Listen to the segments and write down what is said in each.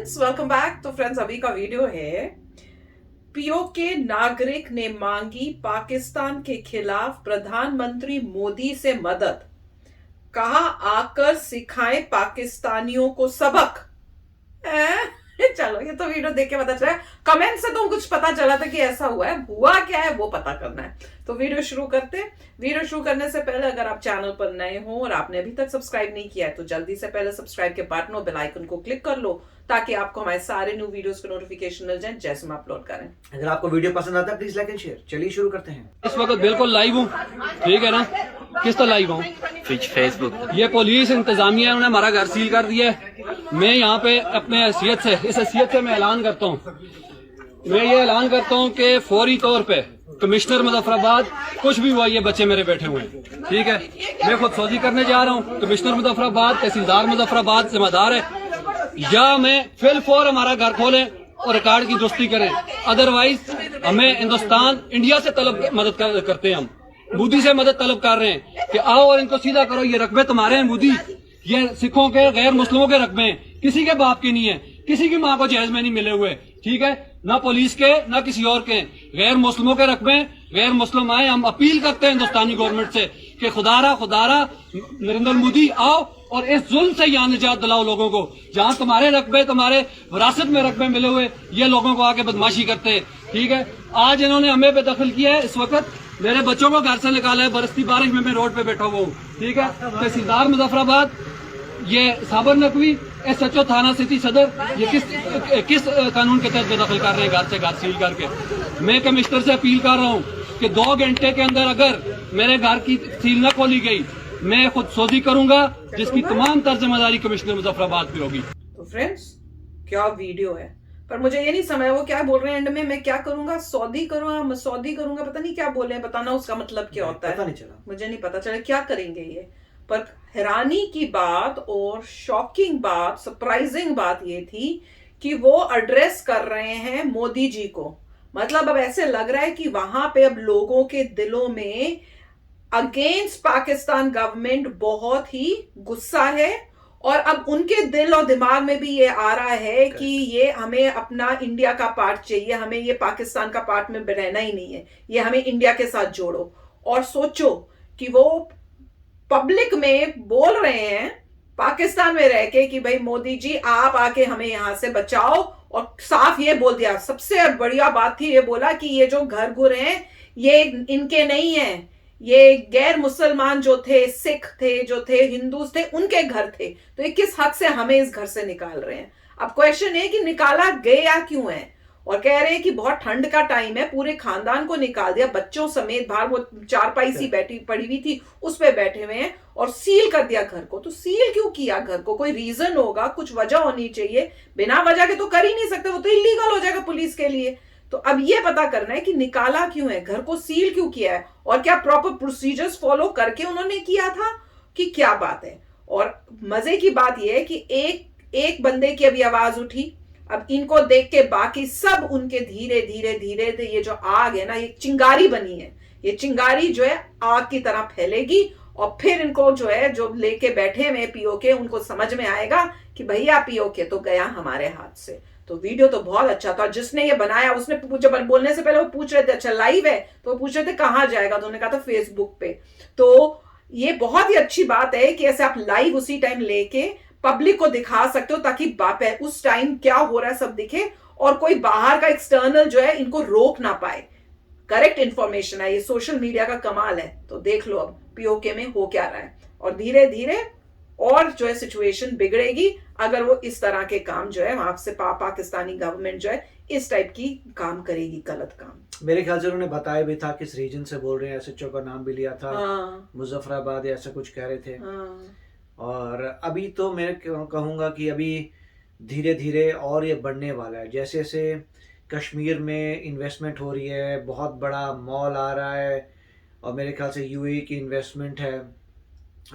Friends, welcome back. तो friends, अभी का वीडियो है पीओके नागरिक ने मांगी पाकिस्तान के खिलाफ प्रधानमंत्री मोदी से मदद, कहा आकर सिखाएं पाकिस्तानियों को सबक। चलो, ये तो वीडियो देख के पता चला। कमेंट से तो कुछ पता चला था कि ऐसा हुआ है, हुआ क्या है वो पता करना है। तो वीडियो शुरू करते। वीडियो शुरू करने से पहले अगर आप चैनल पर नए हो और आपने अभी तक सब्सक्राइब नहीं किया है तो जल्दी से पहले सब्सक्राइब के बटन और बेल आइकन को क्लिक कर लो ताकि आपको हमारे सारे न्यू वीडियोस के नोटिफिकेशन मिल जाए जैसे हम अपलोड करें। अगर आपको वीडियो पसंद आता है प्लीज लाइक एंड शेयर। चलिए शुरू करते हैं। इस वक्त बिल्कुल लाइव हूँ, ठीक है ना। किस तरह लाइव हूँ? फेसबुक। ये पुलिस इंतजामिया ने हमारा घर सील कर दिया है। मैं यहाँ पे अपने हैसियत से, इस हैसियत से मैं ऐलान करता हूँ, मैं ये ऐलान करता हूँ कि फौरी तौर पे कमिश्नर मुजफ्फराबाद, कुछ भी हुआ ये बच्चे मेरे बैठे हुए हैं, ठीक है। मैं खुद सौजी करने जा रहा हूँ। कमिश्नर मुजफ्फराबाद, तहसीलदार मुजफ्फराबाद जिम्मेदार है, या मैं फिल फौर हमारा घर खोलें और रिकॉर्ड की दुरुस्ती करें। अदरवाइज हमें हिंदुस्तान इंडिया से मदद करते हैं, हम मोदी से मदद तलब कर रहे हैं कि आओ और इनको सीधा करो। ये रकबे तुम्हारे हैं मोदी, ये सिखों के, गैर मुस्लिमों के रकबे हैं, किसी के बाप के नहीं है, किसी की माँ को जहेज में नहीं मिले हुए, ठीक है ना, पुलिस के ना किसी और के। गैर मुस्लिमों के रकबे, गैर मुस्लिम आए। हम अपील करते हैं हिंदुस्तानी गवर्नमेंट से कि खुदारा नरेंद्र मोदी आओ और इस जुल्म से यहाँ निजात दिलाओ लोगों को। जहाँ तुम्हारे रकबे, तुम्हारे विरासत में रकबे मिले हुए, ये लोगों को आके बदमाशी करते हैं, ठीक है। आज इन्होंने हमें बेदखल किया है। इस वक्त मेरे बच्चों को घर से निकाला है, बरसती बारिश में मैं रोड पे बैठा हुआ हूँ, ठीक है। तहसीलदार मुजफ्फराबाद, ये साबर नकवी, SHO थाना सिटी सदर, ये किस कानून के तहत बेदखल कर रहे हैं घर से घर सील करके। मैं कमिश्नर से अपील कर रहा हूँ कि 2 घंटे के अंदर अगर मेरे घर की सील न खोली गई, मैं खुद सोजी करूंगा, जिसकी तमाम तर जिम्मेदारी कमिश्नर मुजफ्फराबाद की होगी। तो फ्रेंड्स, क्या वीडियो है, पर मुझे ये नहीं समझ वो क्या बोल रहे हैं एंड में। मैं क्या करूंगा? सौदी करूंगा, सौदी करूंगा, पता नहीं क्या बोले हैं। बताना उसका मतलब क्या होता है, पता नहीं चला, मुझे नहीं पता चला क्या करेंगे ये। पर हैरानी की बात और शॉकिंग बात, सरप्राइजिंग बात ये थी कि वो एड्रेस कर रहे हैं मोदी जी को। मतलब अब ऐसे लग रहा है कि वहां पे अब लोगों के दिलों में अगेंस्ट पाकिस्तान गवर्नमेंट बहुत ही गुस्सा है, और अब उनके दिल और दिमाग में भी ये आ रहा है कि ये हमें अपना इंडिया का पार्ट चाहिए, हमें ये पाकिस्तान का पार्ट में रहना ही नहीं है, ये हमें इंडिया के साथ जोड़ो। और सोचो कि वो पब्लिक में बोल रहे हैं पाकिस्तान में रह के कि भाई मोदी जी आप आके हमें यहां से बचाओ। और साफ ये बोल दिया, सबसे बढ़िया बात थी, ये बोला कि ये जो घर घुर हैं ये इनके नहीं है, ये गैर मुसलमान जो थे, सिख थे, जो थे हिंदूज थे, उनके घर थे। तो ये किस हक से हमें इस घर से निकाल रहे हैं? अब क्वेश्चन है कि निकाला गया क्यों है? और कह रहे हैं कि बहुत ठंड का टाइम है, पूरे खानदान को निकाल दिया, बच्चों समेत। बाहर वो चारपाई सी बैठी पड़ी हुई थी, उस पे बैठे हुए हैं, और सील कर दिया घर को। तो सील क्यों किया घर को? कोई रीजन होगा, कुछ वजह होनी चाहिए। बिना वजह के तो कर ही नहीं सकते, वो तो इलीगल हो जाएगा पुलिस के लिए। तो अब ये पता करना है कि निकाला क्यों है, घर को सील क्यों किया है, और क्या प्रॉपर प्रोसीजर्स फॉलो करके उन्होंने किया था, कि क्या बात है। और मजे की बात यह है कि एक बंदे की अभी आवाज उठी, अब इनको देख के बाकी सब उनके धीरे धीरे धीरे ये जो आग है ना, ये चिंगारी बनी है, ये चिंगारी जो है आग की तरह फैलेगी। और फिर इनको जो है, जो लेके बैठे हुए पीओके, उनको समझ में आएगा कि भैया पीओके तो गया हमारे हाथ से। तो वीडियो तो बहुत अच्छा था। जिसने ये बनाया उसने जब बोलने से पहले वो पूछ रहे थे अच्छा लाइव है, तो वो पूछ रहे थे कहाँ जाएगा, तो उन्होंने कहा था फेसबुक पे। तो ये बहुत ही अच्छी बात है कि ऐसे आप लाइव उसी टाइम लेके पब्लिक को दिखा सकते हो, ताकि उस टाइम क्या हो रहा है सब दिखे, और कोई बाहर का एक्सटर्नल जो है इनको रोक ना पाए। करेक्ट इंफॉर्मेशन है, ये सोशल मीडिया का कमाल है। तो देख लो अब पीओके में हो क्या रहा है, और धीरे धीरे और जो है सिचुएशन बिगड़ेगी अगर वो इस तरह के काम जो है वहां से पाकिस्तानी गवर्नमेंट जो है इस टाइप की काम करेगी, गलत काम। मेरे ख्याल से उन्होंने बताया भी था किस रीजन से बोल रहे हैं, SHO का नाम भी लिया था। मुजफ्फराबाद या ऐसा कुछ कह रहे थे। और अभी तो मैं कहूँगा कि अभी धीरे धीरे और ये बढ़ने वाला है। जैसे जैसे कश्मीर में इन्वेस्टमेंट हो रही है, बहुत बड़ा मॉल आ रहा है, और मेरे ख्याल से UAE की इन्वेस्टमेंट है,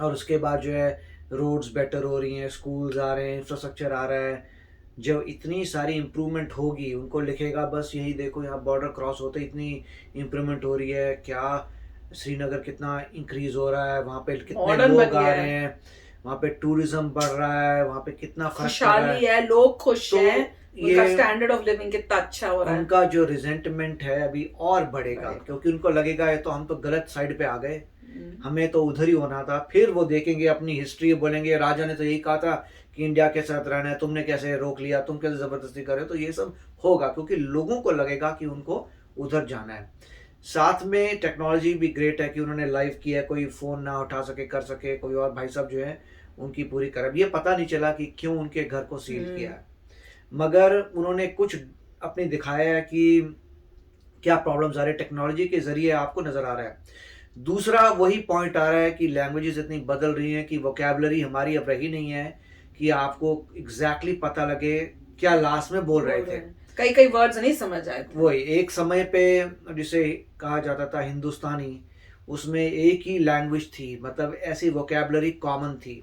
और उसके बाद जो है रोड्स बेटर हो रही हैं, स्कूल्स आ रहे हैं, इंफ्रास्ट्रक्चर आ रहा है। जब इतनी सारी इम्प्रूवमेंट होगी, उनको लिखेगा बस यही देखो यहाँ बॉर्डर क्रॉस होते इतनी इम्प्रूवमेंट हो रही है, क्या श्रीनगर कितना इंक्रीज हो रहा है, वहाँ पे कितने लोग आ रहे हैं, वहाँ पे टूरिज्म बढ़ रहा है, वहाँ पे कितना फर्क खुशहाली है, लोग खुश तो हैं, उनका ये स्टैंडर्ड ऑफ लिविंग कितना अच्छा हो रहा है। उनका जो रिजेंटमेंट है अभी और बढ़ेगा, क्योंकि उनको लगेगा ये तो हम तो गलत साइड पे आ गए, हमें तो उधर ही होना था। फिर वो देखेंगे अपनी हिस्ट्री, बोलेंगे राजा ने तो यही कहा था कि इंडिया के साथ रहना है, तुमने कैसे रोक लिया, तुम कैसे जबरदस्ती कर रहे हो। तो ये सब होगा क्योंकि लोगों को लगेगा कि उनको उधर जाना है। साथ में टेक्नोलॉजी भी ग्रेट है कि उन्होंने लाइव किया, कोई फ़ोन ना उठा सके कर सके, कोई और भाई साहब जो है उनकी पूरी कर, ये पता नहीं चला कि क्यों उनके घर को सील किया है, मगर उन्होंने कुछ अपनी दिखाया है कि क्या प्रॉब्लम्स आ रहे हैं, टेक्नोलॉजी के ज़रिए आपको नज़र आ रहा है। दूसरा वही पॉइंट आ रहा है कि लैंग्वेजेस इतनी बदल रही हैं कि वोकैबुलरी हमारी अब रही नहीं है कि आपको एग्जैक्टली पता लगे क्या लास्ट में बोल रहे थे। कई वर्ड्स नहीं समझ आए थे। वही एक समय पे जिसे कहा जाता था हिंदुस्तानी, उसमें एक ही लैंग्वेज थी, मतलब ऐसी वोकैबुलरी कॉमन थी।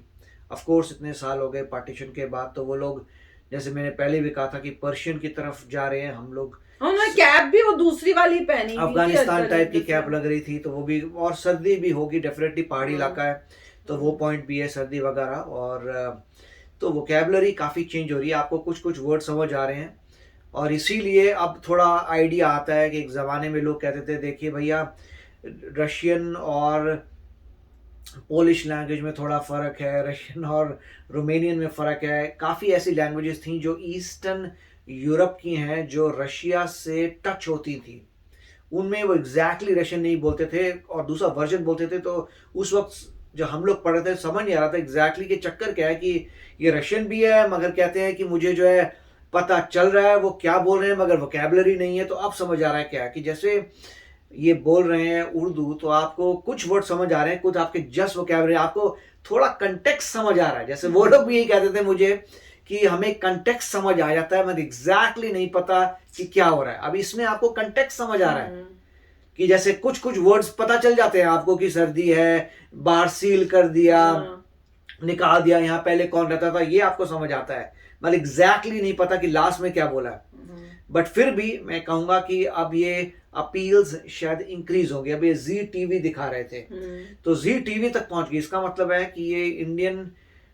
ऑफ कोर्स इतने साल हो गए पार्टीशन के बाद, तो वो लोग जैसे मैंने पहले भी कहा था कि पर्शियन की तरफ जा रहे हैं हम लोग। कैप भी वो दूसरी वाली पहनी, अफगानिस्तान टाइप की कैप लग रही थी, तो वो भी, और सर्दी भी होगी डेफिनेटली, पहाड़ी इलाका है तो वो पॉइंट भी है, सर्दी वगैरह। और तो वोकैबुलरी काफ़ी चेंज हो रही है, आपको कुछ कुछ वर्ड समझ आ रहे हैं, और इसीलिए अब थोड़ा आइडिया आता है कि एक ज़माने में लोग कहते थे देखिए भैया रशियन और पोलिश लैंग्वेज में थोड़ा फ़र्क है, रशियन और रोमेनियन में फ़र्क है। काफ़ी ऐसी लैंग्वेजेस थी जो ईस्टर्न यूरोप की हैं, जो रशिया से टच होती थी, उनमें वो एग्जैक्टली रशियन नहीं बोलते थे और दूसरा वर्जन बोलते थे। तो उस वक्त जब हम लोग पढ़ रहे थे समझ नहीं आ रहा था एग्जैक्टली कि चक्कर क्या है, कि ये रशियन भी है मगर कहते हैं कि मुझे जो है पता चल रहा है वो क्या बोल रहे हैं मगर वोकैबुलरी नहीं है। तो अब समझ आ रहा है क्या है कि जैसे ये बोल रहे हैं उर्दू, तो आपको कुछ वर्ड समझ आ रहे हैं, कुछ आपके जस्ट वोकैबुलरी, आपको थोड़ा कंटेक्स्ट समझ आ रहा है। जैसे वो लोग भी यही कहते थे मुझे कि हमें कंटेक्स्ट समझ आ जाता है, मगर एग्जैक्टली नहीं पता कि क्या हो रहा है। अब इसमें आपको कंटेक्स्ट समझ आ रहा है कि जैसे कुछ कुछ वर्ड्स पता चल जाते हैं आपको कि सर्दी है, बाहर सील कर दिया, निकाल दिया, यहाँ पहले कौन रहता था, ये आपको समझ आता है, मतलब एग्जैक्टली नहीं पता कि लास्ट में क्या बोला है। बट फिर भी मैं कहूंगा कि अब ये अपील्स शायद इंक्रीज होंगे। अब ये जी टीवी दिखा रहे थे तो जी टीवी तक पहुंच गई, इसका मतलब है कि ये इंडियन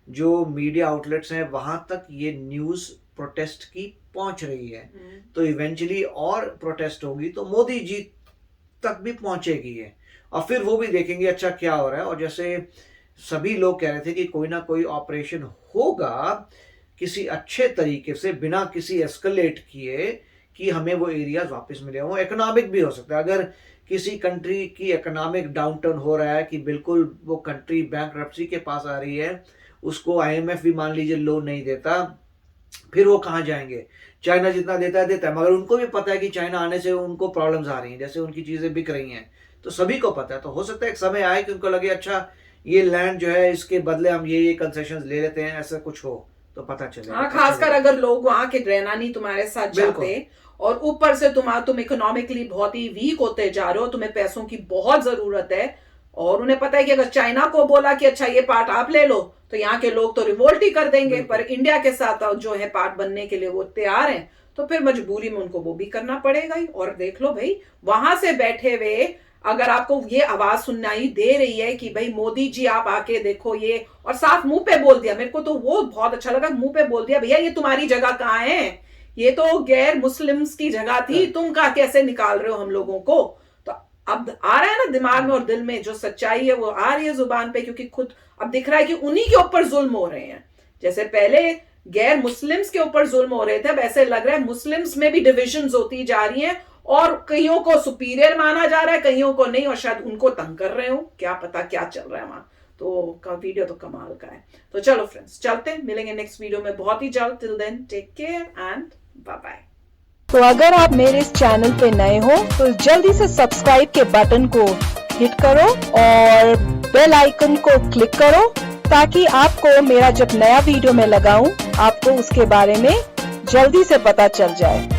जो मीडिया आउटलेट्स हैं वहां तक ये न्यूज प्रोटेस्ट की पहुंच रही है। तो इवेंचुअली और प्रोटेस्ट होगी तो मोदी जी तक भी पहुंचेगी ये, और फिर वो भी देखेंगे अच्छा क्या हो रहा है। और जैसे सभी लोग कह रहे थे कि कोई ना कोई ऑपरेशन होगा किसी अच्छे तरीके से, बिना किसी एस्केलेट किए, कि हमें वो एरियाज वापस मिले। वो इकोनॉमिक भी हो सकता है, अगर किसी कंट्री की इकोनॉमिक डाउनटर्न हो रहा है कि बिल्कुल वो कंट्री बैंकरप्सी के पास आ रही है, उसको IMF भी मान लीजिए लोन नहीं देता, फिर वो कहाँ जाएंगे। चाइना जितना देता है, मगर उनको भी पता है कि चाइना आने से उनको प्रॉब्लम्स आ रही हैं, जैसे उनकी चीज़ें बिक रही हैं, तो सभी को पता है। तो हो सकता है एक समय आए कि उनको लगे अच्छा ये लैंड जो है इसके बदले हम ये कंसेशंस ले लेते हैं, ऐसा कुछ हो तो पता चले। हाँ, खासकर अगर लोग वहां के रहना नहीं तुम्हारे साथ जाते और ऊपर से तुम इकोनॉमिकली बहुत ही वीक होते जा रहे हो, तुम्हें पैसों की बहुत जरूरत है, और उन्हें पता है कि अगर चाइना को बोला कि अच्छा ये पार्ट आप ले लो तो यहाँ के लोग तो रिवोल्ट ही कर देंगे, पर इंडिया के साथ जो है पार्ट बनने के लिए वो तैयार हैं, तो फिर मजबूरी में उनको वो भी करना पड़ेगा ही। और देख लो भाई, वहां से बैठे हुए अगर आपको ये आवाज सुनाई दे रही है कि भाई मोदी जी आप आके देखो ये, और साफ मुंह पे बोल दिया, मेरे को तो वो बहुत अच्छा लगा, मुंह पे बोल दिया भैया ये तुम्हारी जगह कहाँ है, ये तो गैर मुस्लिम्स की जगह थी, तुम कहाँ कैसे निकाल रहे हो हम लोगों को। तो अब आ रहा है ना दिमाग में और दिल में, जो सच्चाई है वो आ रही है जुबान पे, क्योंकि खुद अब दिख रहा है कि उन्हीं के ऊपर जुल्म हो रहे हैं। जैसे पहले गैर मुस्लिम्स के ऊपर जुल्म हो रहे थे, अब ऐसे लग रहा है मुस्लिम्स में भी डिविजन्स होती जा रही हैं, और कईयों को सुपीरियर माना जा रहा है, कईयों को नहीं, और शायद उनको तंग कर रहे हो, क्या पता क्या चल रहा है वहां। तो वीडियो तो कमाल का है। तो चलो फ्रेंड्स, चलते हैं, मिलेंगे नेक्स्ट वीडियो में बहुत ही जल्द। Till then take care and bye bye. तो अगर आप मेरे इस चैनल पे नए हो तो जल्दी से सब्सक्राइब के बटन को हिट करो और बेल आइकन को क्लिक करो, ताकि आपको मेरा जब नया वीडियो मैं लगाऊं आपको उसके बारे में जल्दी से पता चल जाए।